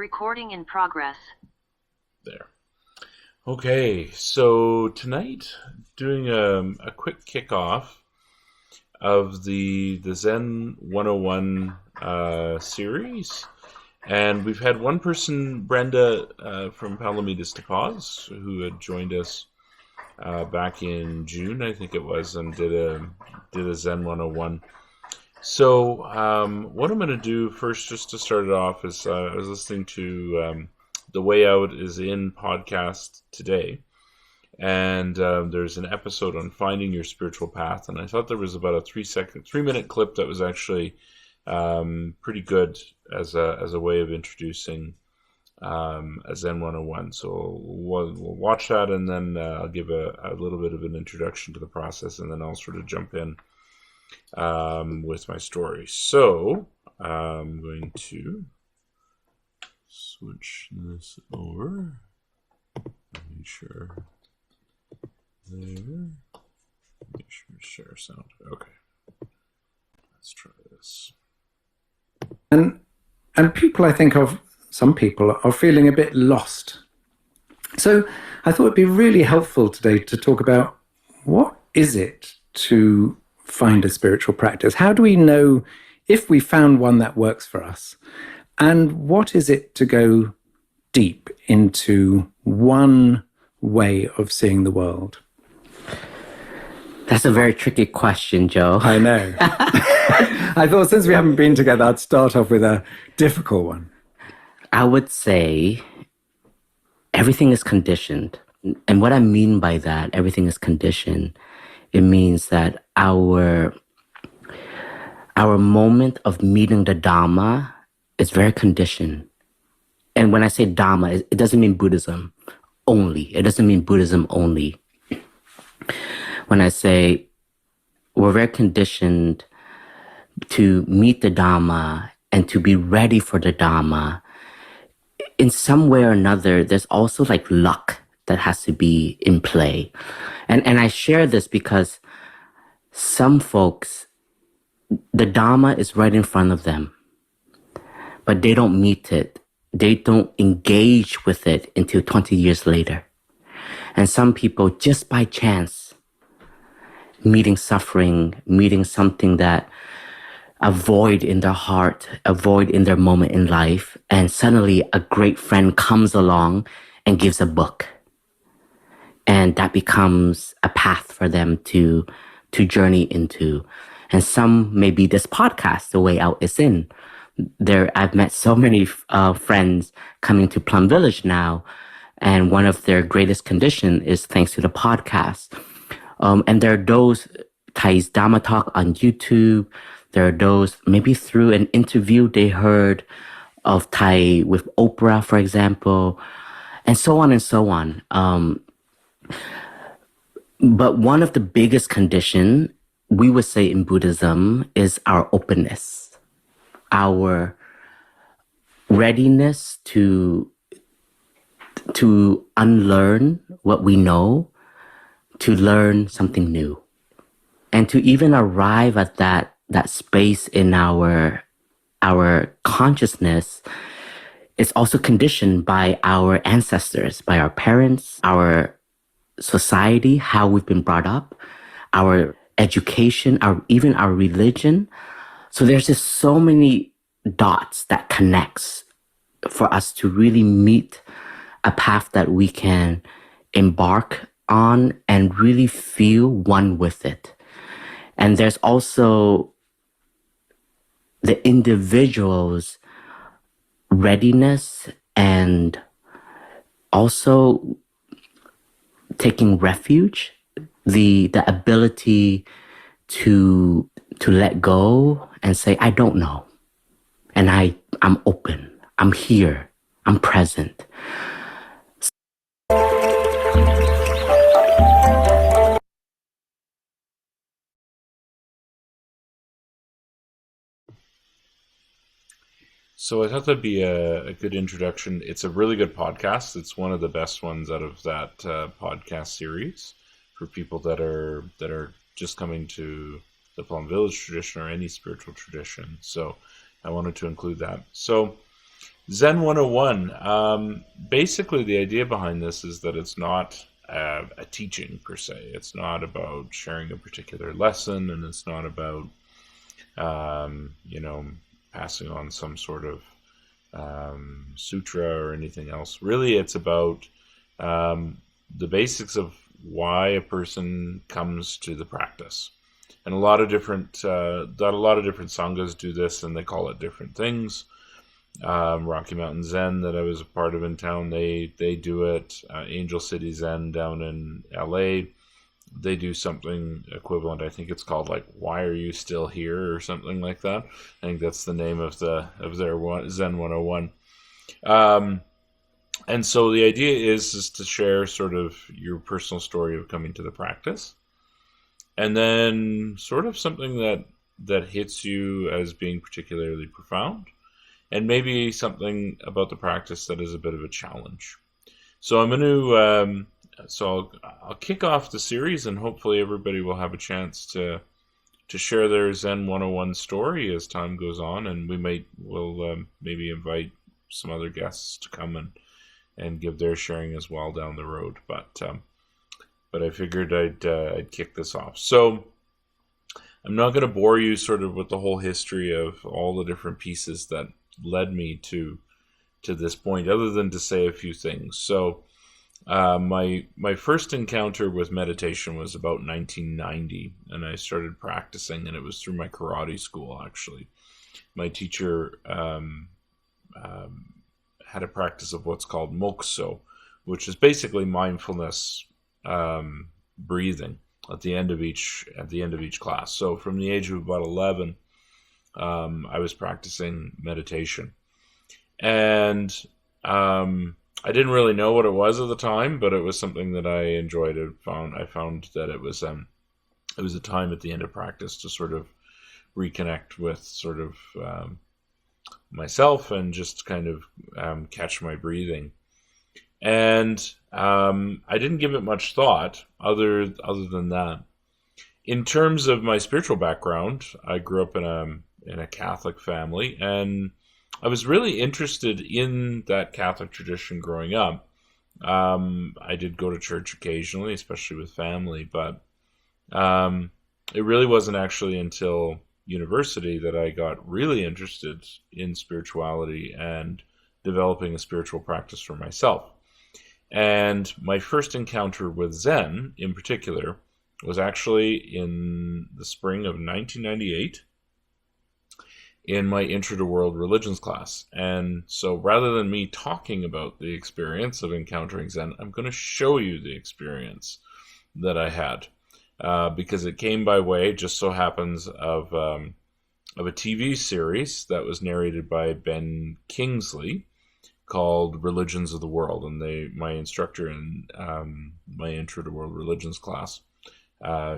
Recording in progress. There. Okay, so tonight, doing a quick kickoff of the Zen 101 series. And we've had one person, Brenda from Palomitas to Pause, who had joined us back in June, I think it was, and did a Zen 101. So what I'm going to do first, just to start it off, is I was listening to The Way Out is in podcast today, and there's an episode on finding your spiritual path, and I thought there was about a 3-minute clip that was actually pretty good as a way of introducing a Zen 101. So we'll watch that, and then I'll give a little bit of an introduction to the process, and then I'll sort of jump in with my story. So I'm going to switch this over. Make sure there. Make sure share sound. Okay. Let's try this. And people, I think of some people are feeling a bit lost. So I thought it'd be really helpful today to talk about what is it to find a spiritual practice? How do we know if we found one that works for us? And what is it to go deep into one way of seeing the world? That's a very tricky question, Joe. I know. I thought since we haven't been together, I'd start off with a difficult one. I would say everything is conditioned. And what I mean by that, everything is conditioned, it means that our moment of meeting the Dharma is very conditioned. And when I say Dharma, it doesn't mean Buddhism only. It doesn't mean Buddhism only. When I say we're very conditioned to meet the Dharma and to be ready for the Dharma, in some way or another, there's also like luck that has to be in play. And I share this because some folks, the Dharma is right in front of them, but they don't meet it. They don't engage with it until 20 years later. And some people, just by chance, meeting suffering, meeting something that a void in their heart, a void in their moment in life, and suddenly a great friend comes along and gives a book. And that becomes a path for them to journey into. And some, maybe this podcast, The Way Out is in. I've met so many friends coming to Plum Village now, and one of their greatest condition is thanks to the podcast. And there are those Thai's Dharma Talk on YouTube. There are those maybe through an interview they heard of Thai with Oprah, for example, and so on and so on. But one of the biggest condition we would say in Buddhism is our openness, our readiness to unlearn what we know, to learn something new, and to even arrive at that space in our consciousness is also conditioned by our ancestors, by our parents, our society, how we've been brought up, our education, even our religion. So there's just so many dots that connects for us to really meet a path that we can embark on and really feel one with it. And there's also the individual's readiness and also taking refuge, the ability to let go and say, I don't know. And I'm open. I'm here. I'm present. So I thought that'd be a good introduction. It's a really good podcast. It's one of the best ones out of that podcast series for people that are just coming to the Plum Village tradition or any spiritual tradition. So I wanted to include that. So Zen 101. Basically, the idea behind this is that it's not a teaching per se. It's not about sharing a particular lesson, and it's not about, passing on some sort of sutra or anything else. Really, it's about the basics of why a person comes to the practice. And a lot of different sanghas do this, and they call it different things. Rocky Mountain Zen that I was a part of in town, they do it. Angel City Zen down in LA, they do something equivalent. I think it's called like "Why Are You Still Here" or something like that. I think that's the name of their Zen 101. And so the idea is to share sort of your personal story of coming to the practice, and then sort of something that hits you as being particularly profound, and maybe something about the practice that is a bit of a challenge. So I'm going to, I'll kick off the series, and hopefully everybody will have a chance to share their Zen 101 story as time goes on, and we'll maybe invite some other guests to come and give their sharing as well down the road. But I figured I'd kick this off. So I'm not going to bore you sort of with the whole history of all the different pieces that led me to this point, other than to say a few things. So my first encounter with meditation was about 1990, and I started practicing, and it was through my karate school, actually. My teacher had a practice of what's called mokuso, which is basically mindfulness breathing at the end of each class. So from the age of about 11, I was practicing meditation, and I didn't really know what it was at the time, but it was something that I enjoyed. I found that it was a time at the end of practice to sort of reconnect with sort of myself and just kind of catch my breathing. And I didn't give it much thought other than that. In terms of my spiritual background, I grew up in a Catholic family, and I was really interested in that Catholic tradition growing up. I did go to church occasionally, especially with family, but it really wasn't actually until university that I got really interested in spirituality and developing a spiritual practice for myself. And my first encounter with Zen, in particular, was actually in the spring of 1998 in my Intro to World Religions class. And so rather than me talking about the experience of encountering Zen, I'm going to show you the experience that I had, because it came by way, just so happens, of a TV series that was narrated by Ben Kingsley called Religions of the World. And my instructor in my Intro to World Religions class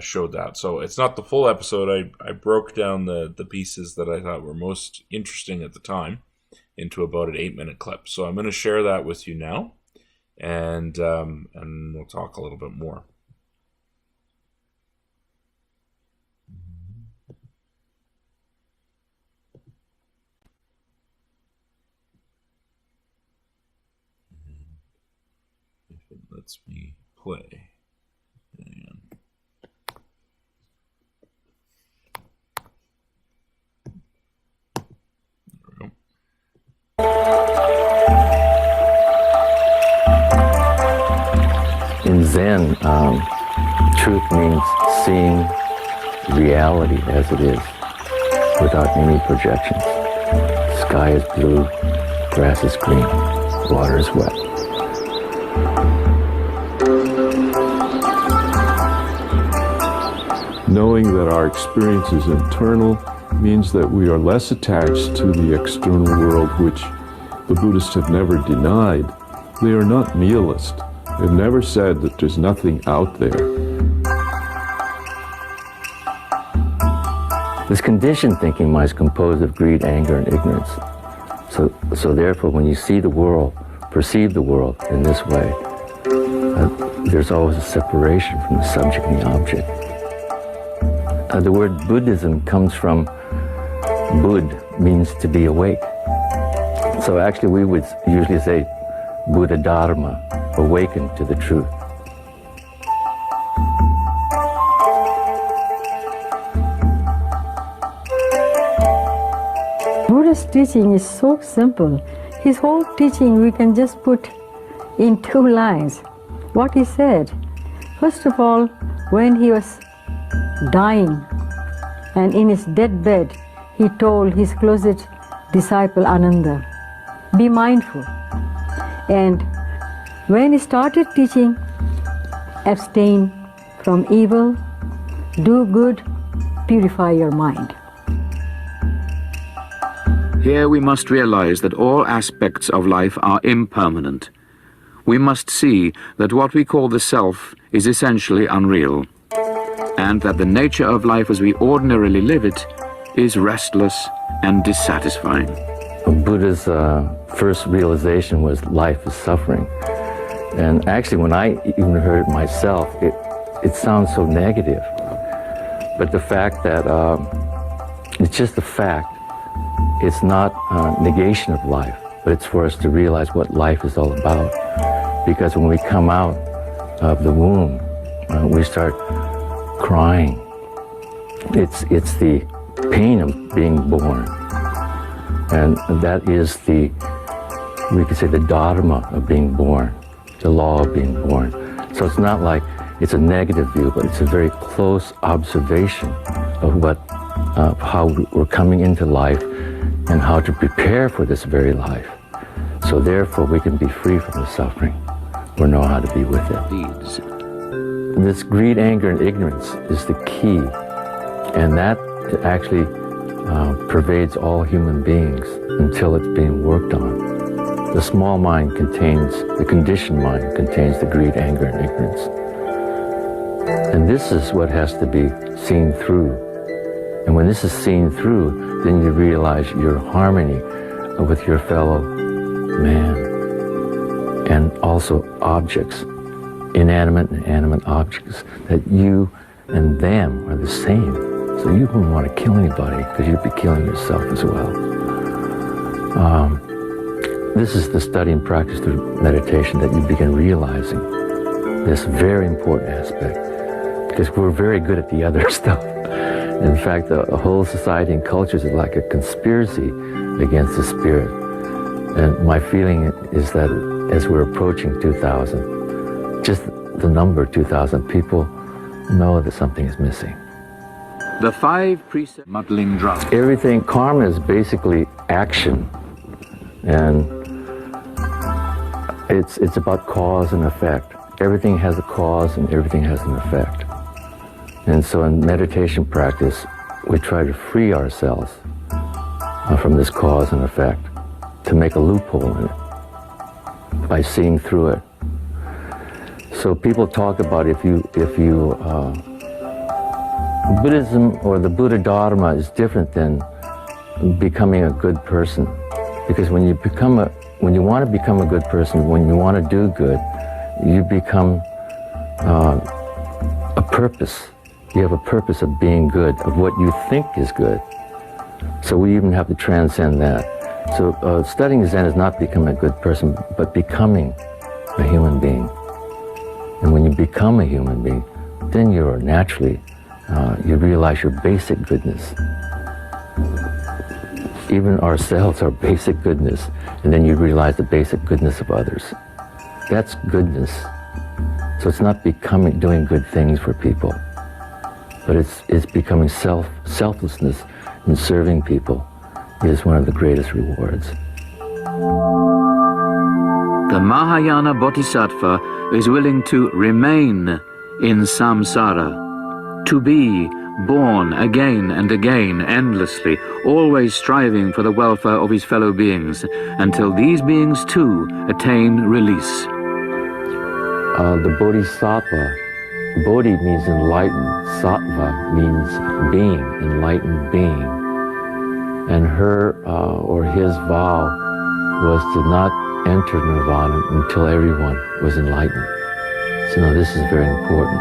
showed that. So it's not the full episode. I broke down the pieces that I thought were most interesting at the time into about an 8-minute clip. So I'm going to share that with you now, and we'll talk a little bit more. If it lets me play. Hang on. In Zen, truth means seeing reality as it is, without any projections. Sky is blue, grass is green, water is wet. Knowing that our experience is internal means that we are less attached to the external world, which the Buddhists have never denied. They are not nihilist. They've never said that there's nothing out there. This conditioned thinking is composed of greed, anger, and ignorance. So therefore, when you see the world, perceive the world in this way, there's always a separation from the subject and the object. The word Buddhism comes from Bud, means to be awake. So actually we would usually say Buddha Dharma, awaken to the truth. Buddha's teaching is so simple. His whole teaching we can just put in 2 lines. What he said, first of all, when he was dying and in his deathbed, he told his closest disciple Ananda, be mindful. And when he started teaching, abstain from evil, do good, purify your mind. Here we must realize that all aspects of life are impermanent. We must see that what we call the self is essentially unreal, and that the nature of life as we ordinarily live it is restless and dissatisfying. Buddha's first realization was life is suffering. And actually when I even heard it myself, it sounds so negative. But the fact that it's just a fact. It's not negation of life, but it's for us to realize what life is all about. Because when we come out of the womb, we start crying. It's the pain of being born. And that is we could say the dharma of being born, the law of being born. So it's not like it's a negative view, but it's a very close observation of how we're coming into life and how to prepare for this very life. So therefore we can be free from the suffering or know how to be with it. This greed, anger, and ignorance is the key, and that actually pervades all human beings until it's being worked on. The small mind contains, the conditioned mind contains the greed, anger, and ignorance. And this is what has to be seen through. And when this is seen through, then you realize your harmony with your fellow man. And also objects, inanimate and animate objects, that you and them are the same. So you wouldn't want to kill anybody because you'd be killing yourself as well. This is the study and practice through meditation that you begin realizing this very important aspect, because we're very good at the other stuff. In fact, the whole society and culture is like a conspiracy against the spirit. And my feeling is that as we're approaching 2000, just the number 2000 people know that something is missing. The 5 precepts muddling drum. Everything, karma is basically action. And it's about cause and effect. Everything has a cause and everything has an effect. And so in meditation practice, we try to free ourselves from this cause and effect, to make a loophole in it by seeing through it. So people talk about if you Buddhism or the Buddha Dharma is different than becoming a good person, because when you want to become a good person, when you want to do good, you become a purpose. You have a purpose of being good, of what you think is good. So we even have to transcend that. So studying Zen is not becoming a good person, but becoming a human being. And when you become a human being, then you're naturally, you realize your basic goodness. Even ourselves, our basic goodness, and then you realize the basic goodness of others. That's goodness. So it's not becoming, doing good things for people, but it's becoming selflessness and serving people is one of the greatest rewards. The Mahayana Bodhisattva is willing to remain in samsara, to be born again and again endlessly, always striving for the welfare of his fellow beings, until these beings too attain release. The Bodhisattva, Bodhi means enlightened, Sattva means being, enlightened being. And her or his vow was to not enter nirvana until everyone was enlightened. So now this is very important,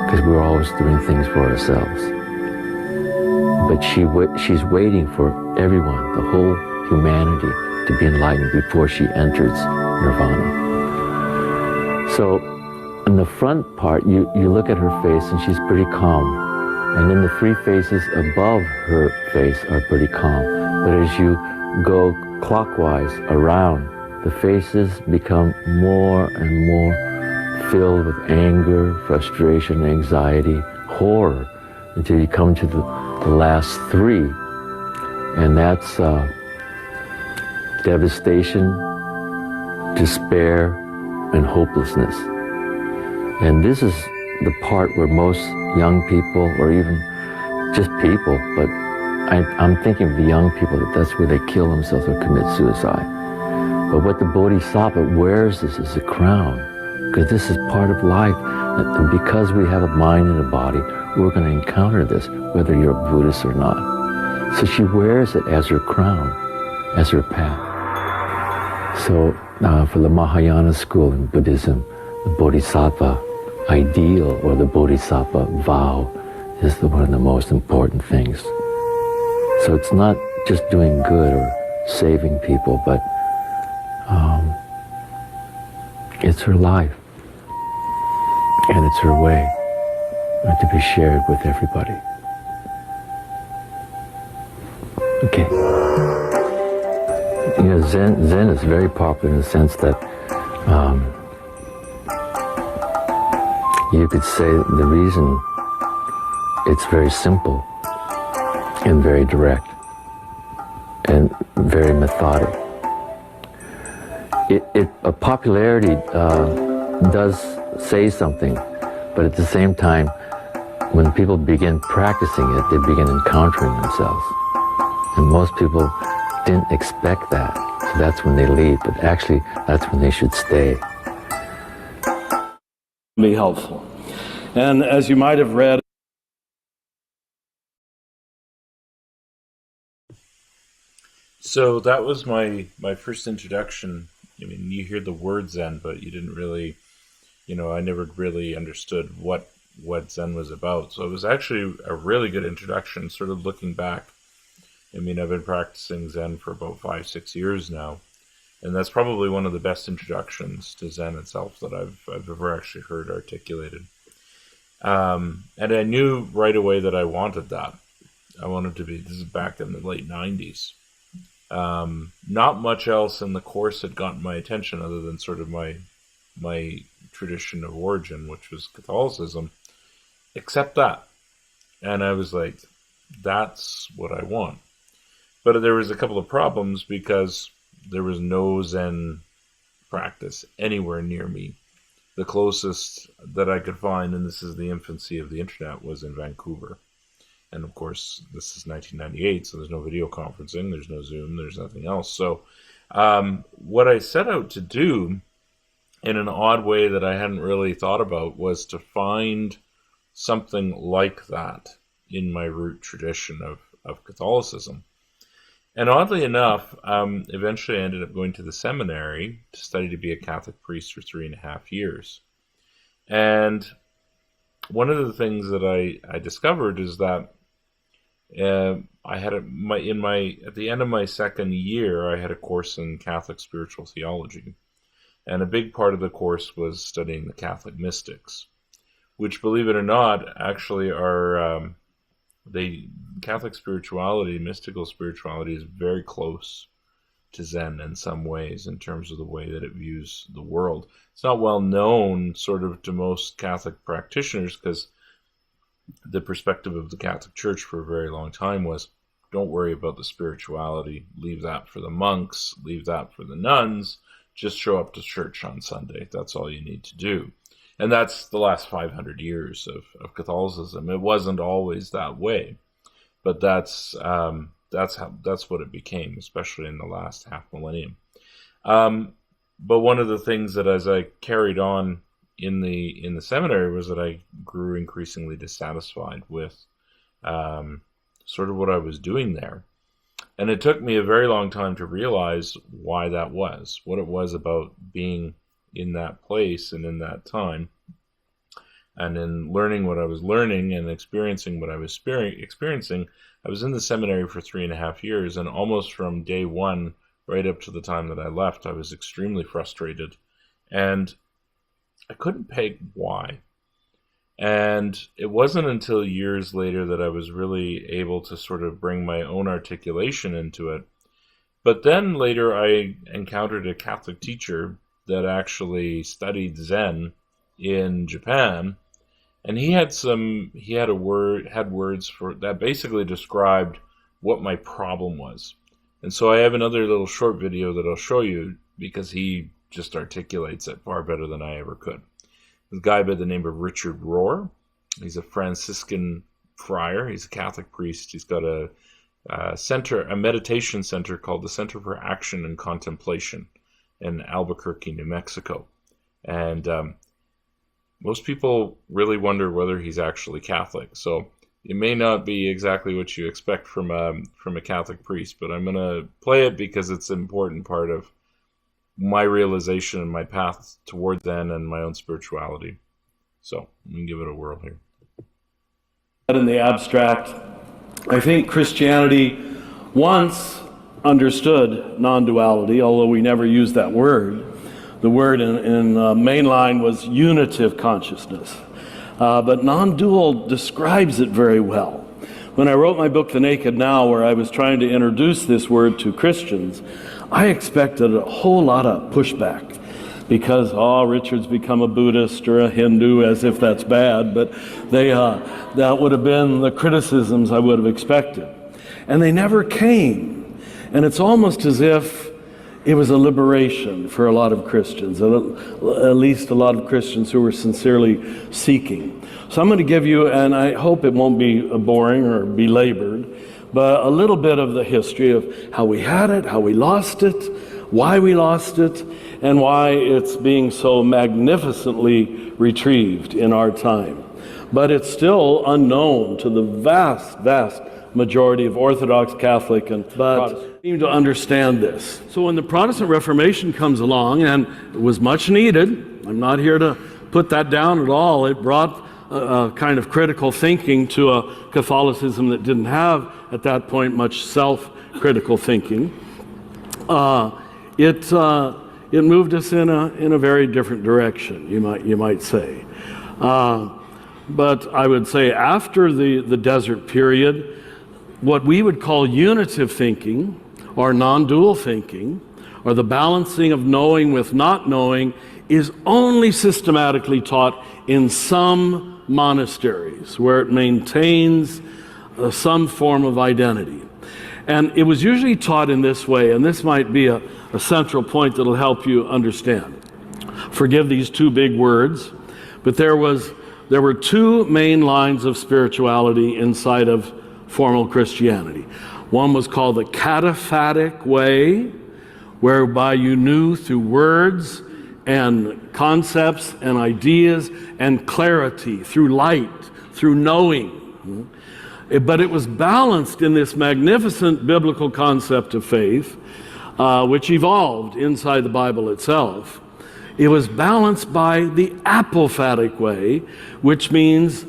because we're always doing things for ourselves. But she's waiting for everyone, the whole humanity to be enlightened before she enters nirvana. So in the front part, you look at her face and she's pretty calm. And then the three faces above her face are pretty calm. But as you go clockwise around, the faces become more and more filled with anger, frustration, anxiety, horror, until you come to the last three. And that's devastation, despair, and hopelessness. And this is the part where most young people, or even just people, but I'm thinking of the young people, that's where they kill themselves or commit suicide. But what the Bodhisattva wears this as a crown, because this is part of life. And because we have a mind and a body, we're going to encounter this, whether you're a Buddhist or not. So she wears it as her crown, as her path. So for the Mahayana school in Buddhism, the Bodhisattva ideal, or the Bodhisattva vow, is one of the most important things. So it's not just doing good or saving people, but it's her life, and it's her way to be shared with everybody. Okay. You know, Zen is very popular in the sense that you could say the reason it's very simple and very direct and very methodic. A popularity does say something, but at the same time, when people begin practicing it, they begin encountering themselves. And most people didn't expect that, so that's when they leave, but actually that's when they should stay. Be helpful. And as you might have read, So that was my first introduction. I mean, you hear the word Zen, but you didn't really, I never really understood what Zen was about. So it was actually a really good introduction, sort of looking back. I mean, I've been practicing Zen for about 5-6 years now, and that's probably one of the best introductions to Zen itself that I've ever actually heard articulated. And I knew right away that I wanted that. I wanted to be, this is back in the late 90s. Not much else in the course had gotten my attention other than sort of my tradition of origin, which was Catholicism, except that. And I was like, that's what I want. But there was a couple of problems because there was no Zen practice anywhere near me. The closest that I could find, and this is the infancy of the internet, was in Vancouver. And of course, this is 1998, so there's no video conferencing, there's no Zoom, there's nothing else. So what I set out to do, in an odd way that I hadn't really thought about, was to find something like that in my root tradition of Catholicism. And oddly enough, eventually I ended up going to the seminary to study to be a Catholic priest for 3.5 years. And one of the things that I discovered is that I had at the end of my second year, I had a course in Catholic spiritual theology, and a big part of the course was studying the Catholic mystics, which, believe it or not, actually are Catholic spirituality, mystical spirituality, is very close to Zen in some ways in terms of the way that it views the world. It's not well known, sort of, to most Catholic practitioners because the perspective of the Catholic Church for a very long time was, don't worry about the spirituality, leave that for the monks, leave that for the nuns, just show up to church on Sunday. That's all you need to do. And that's the last 500 years of Catholicism. It wasn't always that way, but that's what it became, especially in the last half millennium. But one of the things that, as I carried on in the seminary, was that I grew increasingly dissatisfied with sort of what I was doing there. And it took me a very long time to realize why that was, what it was about being in that place and in that time And in learning what I was learning and experiencing what I was experiencing, I was in the seminary for 3.5 years, and almost from day one, right up to the time that I left, I was extremely frustrated. And I couldn't peg why. And it wasn't until years later that I was really able to sort of bring my own articulation into it. But then later I encountered a Catholic teacher that actually studied Zen in Japan, and he had words for that basically described what my problem was. And so I have another little short video that I'll show you, because he just articulates it far better than I ever could. A guy by the name of Richard Rohr. He's a Franciscan friar. He's a Catholic priest. He's got a meditation center called the Center for Action and Contemplation in Albuquerque, New Mexico. And most people really wonder whether he's actually Catholic. So it may not be exactly what you expect from a Catholic priest, but I'm going to play it because it's an important part of my realization and my path toward Zen and my own spirituality. So let me give it a whirl here. In the abstract, I think Christianity once understood non-duality, although we never used that word. The word in mainline was unitive consciousness. But non-dual describes it very well. When I wrote my book, The Naked Now, where I was trying to introduce this word to Christians, I expected a whole lot of pushback because, Richard's become a Buddhist or a Hindu, as if that's bad, but that would have been the criticisms I would have expected. And they never came. And it's almost as if it was a liberation for a lot of Christians, at least a lot of Christians who were sincerely seeking. So I'm going to give you, and I hope it won't be boring or belabored, but a little bit of the history of how we had it, how we lost it, why we lost it, and why it's being so magnificently retrieved in our time. But it's still unknown to the vast, vast majority of Orthodox, Catholic, and Protestant seem to understand this. So when the Protestant Reformation comes along, and it was much needed, I'm not here to put that down at all, it brought a kind of critical thinking to a Catholicism that didn't have, at that point, much self-critical thinking. It moved us in a very different direction, you might say. But I would say after the desert period, what we would call unitive thinking or non-dual thinking, or the balancing of knowing with not knowing, is only systematically taught in some monasteries where it maintains some form of identity. And it was usually taught in this way, and this might be a central point that'll help you understand. Forgive these two big words, but there were two main lines of spirituality inside of formal Christianity. One was called the cataphatic way, whereby you knew through words and concepts and ideas and clarity, through light, through knowing. But it was balanced in this magnificent biblical concept of faith, which evolved inside the Bible itself. It was balanced by the apophatic way, which means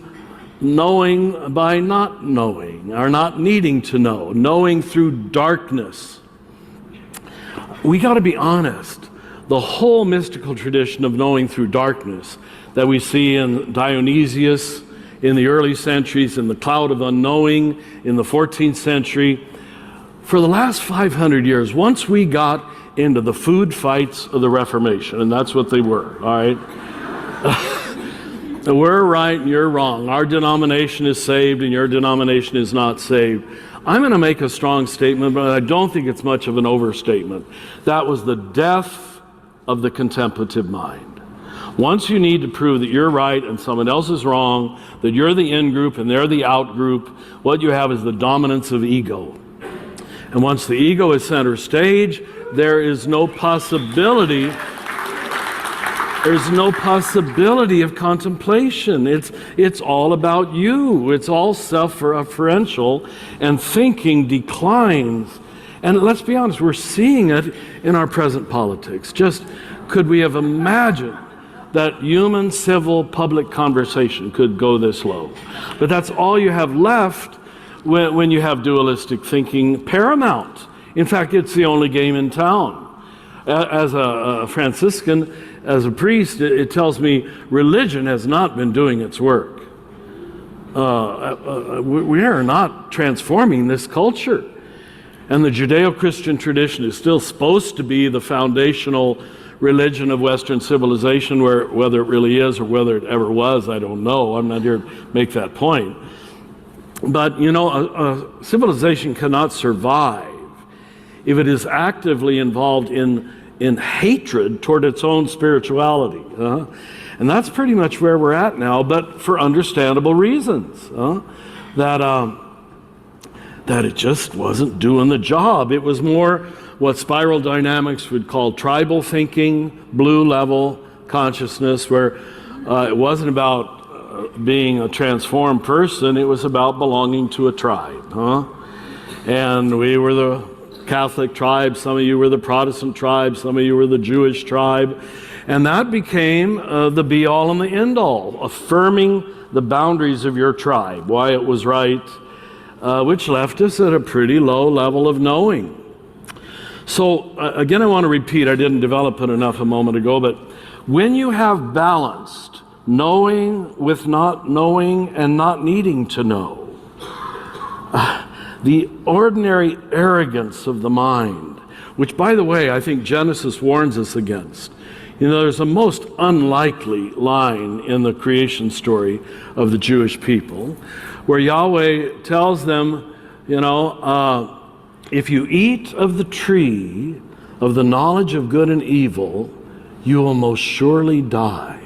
knowing by not knowing, or not needing to know, knowing through darkness. We got to be honest. The whole mystical tradition of knowing through darkness that we see in Dionysius in the early centuries, in the cloud of unknowing in the 14th century, for the last 500 years, once we got into the food fights of the Reformation, and that's what they were, all right? We're right and you're wrong. Our denomination is saved and your denomination is not saved. I'm going to make a strong statement, but I don't think it's much of an overstatement. That was the death of the contemplative mind. Once you need to prove that you're right and someone else is wrong, that you're the in-group and they're the out-group, what you have is the dominance of ego. And once the ego is center stage, there is no possibility of contemplation. It's all about you. It's all self-referential, and thinking declines. And let's be honest, we're seeing it in our present politics. Just could we have imagined that human, civil, public conversation could go this low. But that's all you have left when you have dualistic thinking paramount. In fact, it's the only game in town. As a Franciscan, as a priest, it tells me religion has not been doing its work. We are not transforming this culture. And the Judeo-Christian tradition is still supposed to be the foundational religion of Western civilization, whether it really is or whether it ever was, I don't know. I'm not here to make that point. But, you know, a civilization cannot survive if it is actively involved in hatred toward its own spirituality. And that's pretty much where we're at now, but for understandable reasons. That it just wasn't doing the job. It was more what spiral dynamics would call tribal thinking, blue level consciousness, where it wasn't about being a transformed person, it was about belonging to a tribe. And we were the Catholic tribe, some of you were the Protestant tribe, some of you were the Jewish tribe. And that became the be-all and the end-all, affirming the boundaries of your tribe, why it was right, which left us at a pretty low level of knowing. So, again, I want to repeat, I didn't develop it enough a moment ago, but when you have balanced knowing with not knowing and not needing to know, the ordinary arrogance of the mind, which, by the way, I think Genesis warns us against. You know, there's a most unlikely line in the creation story of the Jewish people where Yahweh tells them, you know, if you eat of the tree of the knowledge of good and evil, you will most surely die.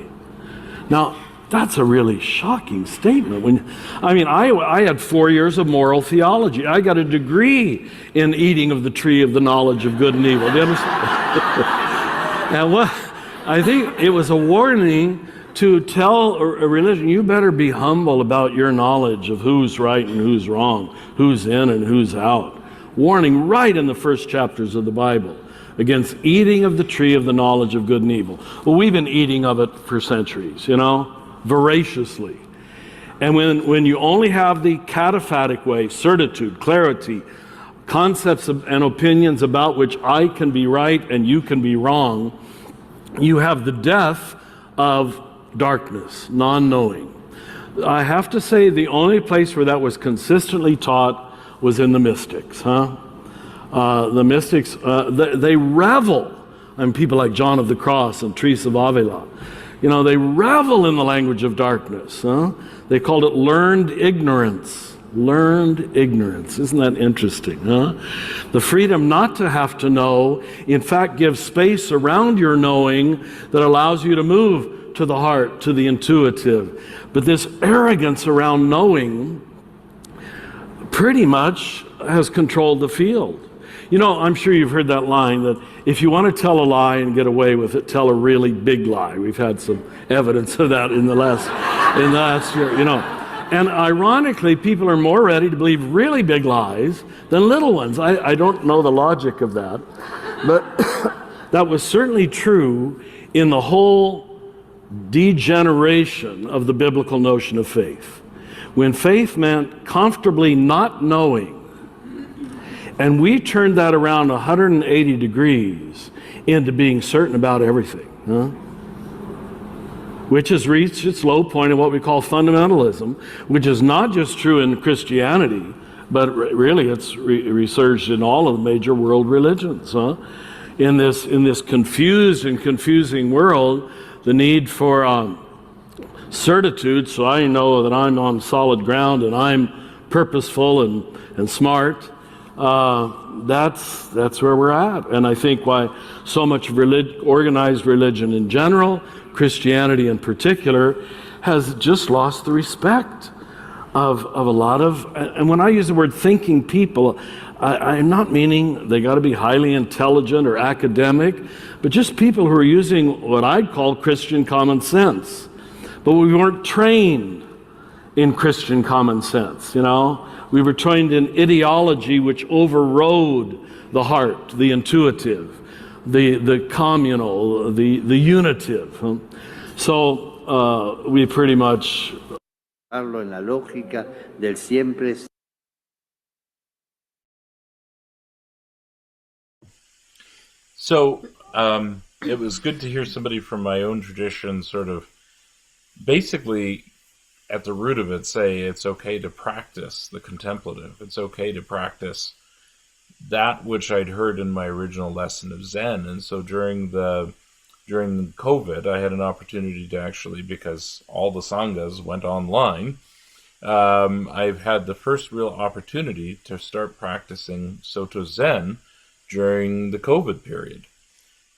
Now, that's a really shocking statement. I had 4 years of moral theology. I got a degree in eating of the tree of the knowledge of good and evil. Do you understand? And what I think it was a warning to tell a religion, you better be humble about your knowledge of who's right and who's wrong, who's in and who's out. Warning right in the first chapters of the Bible against eating of the tree of the knowledge of good and evil. Well, we've been eating of it for centuries, you know, voraciously. And when you only have the cataphatic way, certitude, clarity, concepts and opinions about which I can be right and you can be wrong, you have the death of darkness, non-knowing. I have to say the only place where that was consistently taught was in the mystics. The mystics, they revel, and people like John of the Cross and Teresa of Avila, you know, they revel in the language of darkness. They called it learned ignorance. Learned ignorance. Isn't that interesting? The freedom not to have to know, in fact, gives space around your knowing that allows you to move to the heart, to the intuitive. But this arrogance around knowing pretty much has controlled the field. You know, I'm sure you've heard that line that if you want to tell a lie and get away with it, tell a really big lie. We've had some evidence of that in the last year, you know. And ironically, people are more ready to believe really big lies than little ones. I don't know the logic of that. But that was certainly true in the whole degeneration of the biblical notion of faith. When faith meant comfortably not knowing, and we turned that around 180 degrees into being certain about everything, which has reached its low point in what we call fundamentalism, which is not just true in Christianity, but really it's resurged in all of the major world religions. In this confused and confusing world, the need for certitude, so I know that I'm on solid ground and I'm purposeful and smart, that's where we're at. And I think why so much organized religion in general, Christianity in particular, has just lost the respect of a lot of, and when I use the word thinking people, I'm not meaning they got to be highly intelligent or academic, but just people who are using what I'd call Christian common sense. But we weren't trained in Christian common sense, you know. We were trained in ideology which overrode the heart, the intuitive, the communal, the unitive. So we pretty much Hablo en la lógica del siempre. So it was good to hear somebody from my own tradition sort of basically at the root of it say it's okay to practice the contemplative. It's okay to practice that which I'd heard in my original lesson of Zen. And so during COVID, I had an opportunity to actually, because all the Sanghas went online, I've had the first real opportunity to start practicing Soto Zen during the COVID period.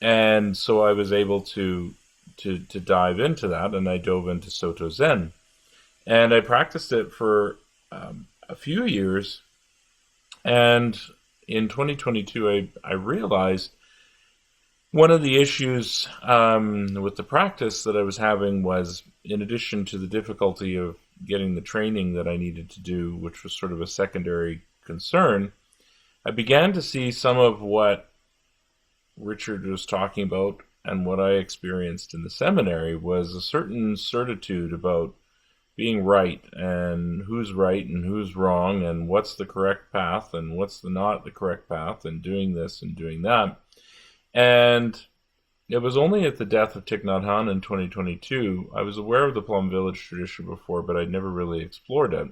And so I was able to dive into that, and I dove into Soto Zen. And I practiced it for a few years. And in 2022, I realized one of the issues with the practice that I was having was, in addition to the difficulty of getting the training that I needed to do, which was sort of a secondary concern, I began to see some of what Richard was talking about and what I experienced in the seminary was a certain certitude about being right and who's right and who's wrong and what's the correct path and what's not the correct path and doing this and doing that. And it was only at the death of Thich Nhat Hanh in 2022, I was aware of the Plum Village tradition before, but I'd never really explored it.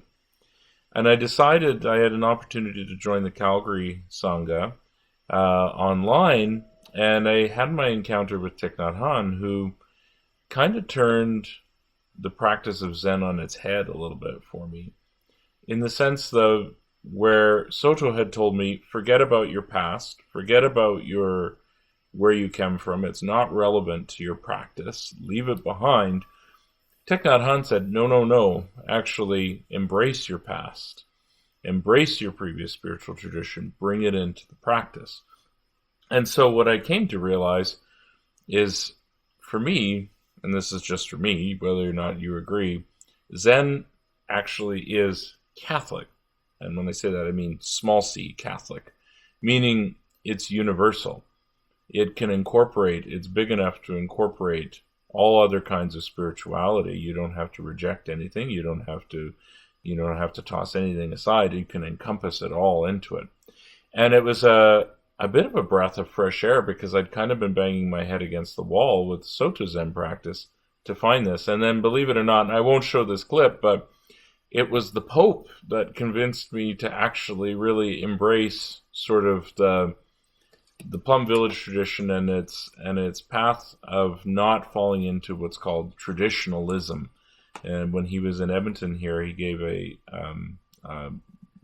And I decided I had an opportunity to join the Calgary Sangha online, and I had my encounter with Thich Nhat Hanh, who kind of turned the practice of Zen on its head a little bit for me, in the sense that where Soto had told me, forget about your past, forget about where you came from, it's not relevant to your practice, leave it behind. Thich Nhat Hanh said, no, actually embrace your past, embrace your previous spiritual tradition, bring it into the practice. And so what I came to realize is, for me, and this is just for me, whether or not you agree, Zen actually is Catholic. And when I say that, I mean small c, Catholic, meaning it's universal. It can incorporate, it's big enough to incorporate all other kinds of spirituality. You don't have to reject anything. You don't have to toss anything aside. You can encompass it all into it. And it was a bit of a breath of fresh air, because I'd kind of been banging my head against the wall with Soto Zen practice to find this. And then, believe it or not, and I won't show this clip, but it was the Pope that convinced me to actually really embrace sort of the Plum Village tradition and its path of not falling into what's called traditionalism. And when he was in Edmonton here, he gave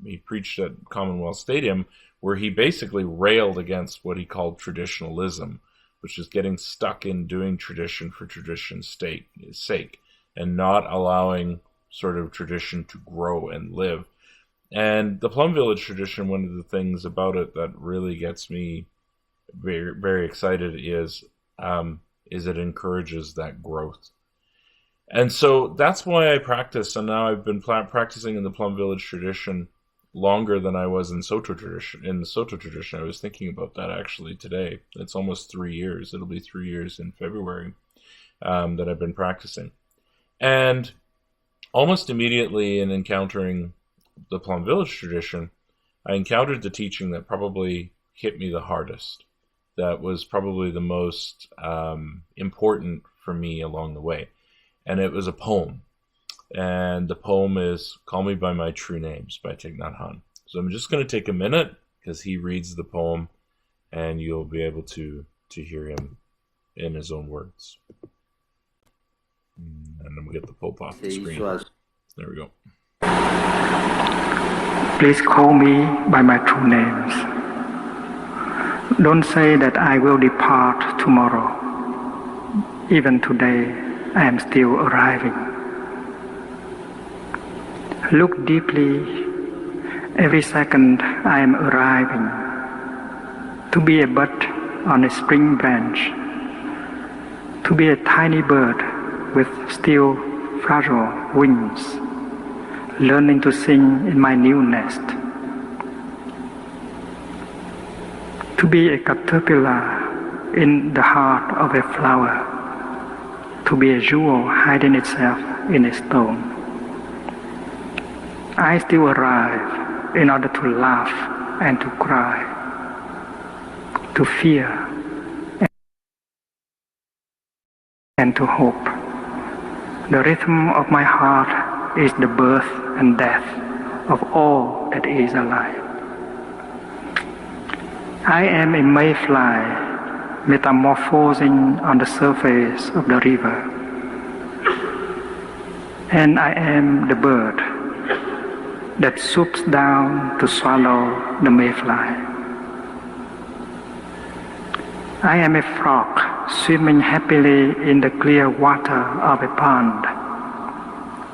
he preached at Commonwealth Stadium, where he basically railed against what he called traditionalism, which is getting stuck in doing tradition for tradition's sake and not allowing sort of tradition to grow and live. And the Plum Village tradition, one of the things about it that really gets me very, very excited is it encourages that growth. And so that's why I practice, and now I've been practicing in the Plum Village tradition longer than I was in the Soto tradition. I was thinking about that actually today. It's almost 3 years. It'll be 3 years in February that I've been practicing. And almost immediately in encountering the Plum Village tradition, I encountered the teaching that probably hit me the hardest, that was probably the most important for me along the way. And it was a poem. And the poem is Call Me By My True Names by Thich Nhat Hanh. So I'm just going to take a minute, because he reads the poem, and you'll be able to hear him in his own words. And then we get the Pope off the screen. There we go. Please call me by my true names. Don't say that I will depart tomorrow. Even today, I am still arriving. Look deeply. Every second I am arriving. To be a bud on a spring branch. To be a tiny bird with still fragile wings, learning to sing in my new nest. To be a caterpillar in the heart of a flower. to be a jewel hiding itself in a stone. I still arrive in order to laugh and to cry, to fear and to hope. The rhythm of my heart is the birth and death of all that is alive. I am a mayfly metamorphosing on the surface of the river, and I am the bird that swoops down to swallow the mayfly. I am a frog swimming happily in the clear water of a pond,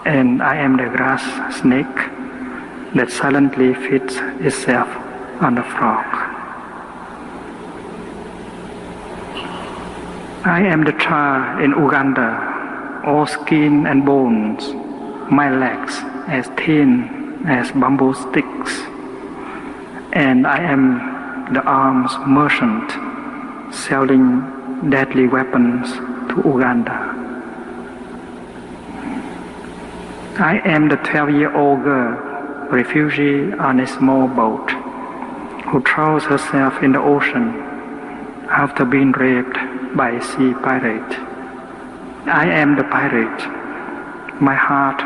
and I am the grass snake that silently feeds itself on the frog. I am the child in Uganda, all skin and bones, my legs as thin as bamboo sticks, and I am the arms merchant selling deadly weapons to Uganda. I am the 12-year-old girl, refugee on a small boat, who throws herself in the ocean after being raped by a sea pirate. I am the pirate, my heart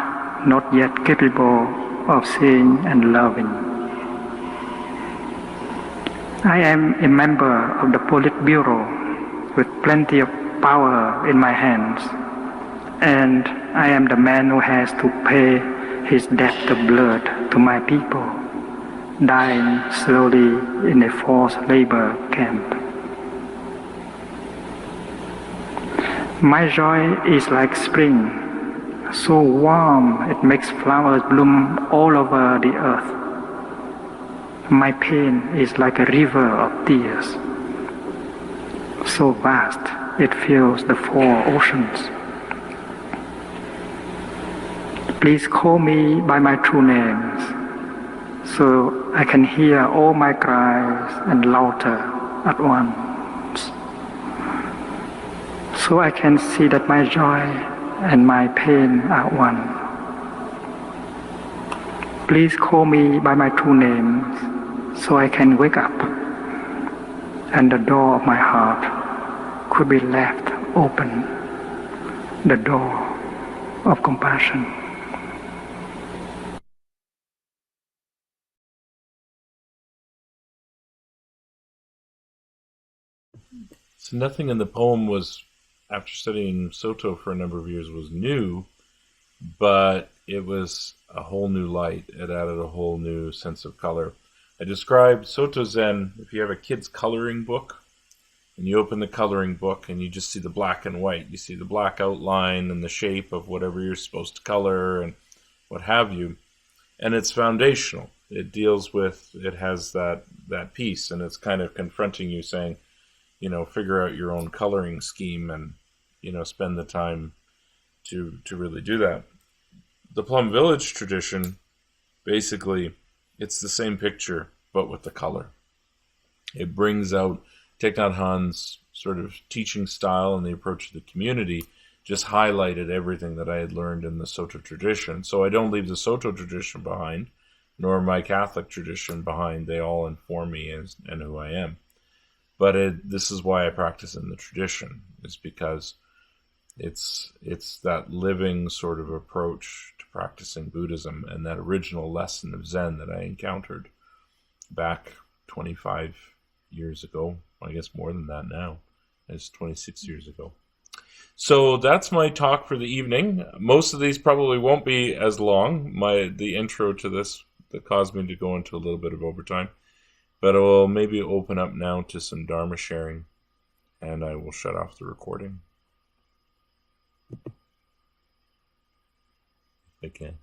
not yet capable of seeing and loving. I am a member of the Politburo with plenty of power in my hands, and I am the man who has to pay his debt of blood to my people, dying slowly in a forced labor camp. My joy is like spring, so warm it makes flowers bloom all over the earth. My pain is like a river of tears, so vast it fills the 4 oceans. Please call me by my true names, so I can hear all my cries and laughter at once, so I can see that my joy and my pain are one. Please call me by my true names, so I can wake up, and the door of my heart could be left open, the door of compassion. So nothing in the poem was, after studying Soto for a number of years, was new, but it was a whole new light. It added a whole new sense of color. I described Soto Zen, if you have a kid's coloring book, and you open the coloring book and you just see the black and white. You see the black outline and the shape of whatever you're supposed to color and what have you. And it's foundational. It deals with, it has that piece, and it's kind of confronting you saying, figure out your own coloring scheme and, spend the time to really do that. The Plum Village tradition, basically, it's the same picture, but with the color. It brings out Thich Nhat Hanh's sort of teaching style and the approach to the community, just highlighted everything that I had learned in the Soto tradition. So I don't leave the Soto tradition behind, nor my Catholic tradition behind. They all inform me and who I am. But this is why I practice in the tradition, is because it's that living sort of approach to practicing Buddhism, and that original lesson of Zen that I encountered back 25 years ago. I guess more than that now. It's 26 years ago. So that's my talk for the evening. Most of these probably won't be as long. The intro to this that caused me to go into a little bit of overtime. But I will maybe open up now to some Dharma sharing, and I will shut off the recording. Okay.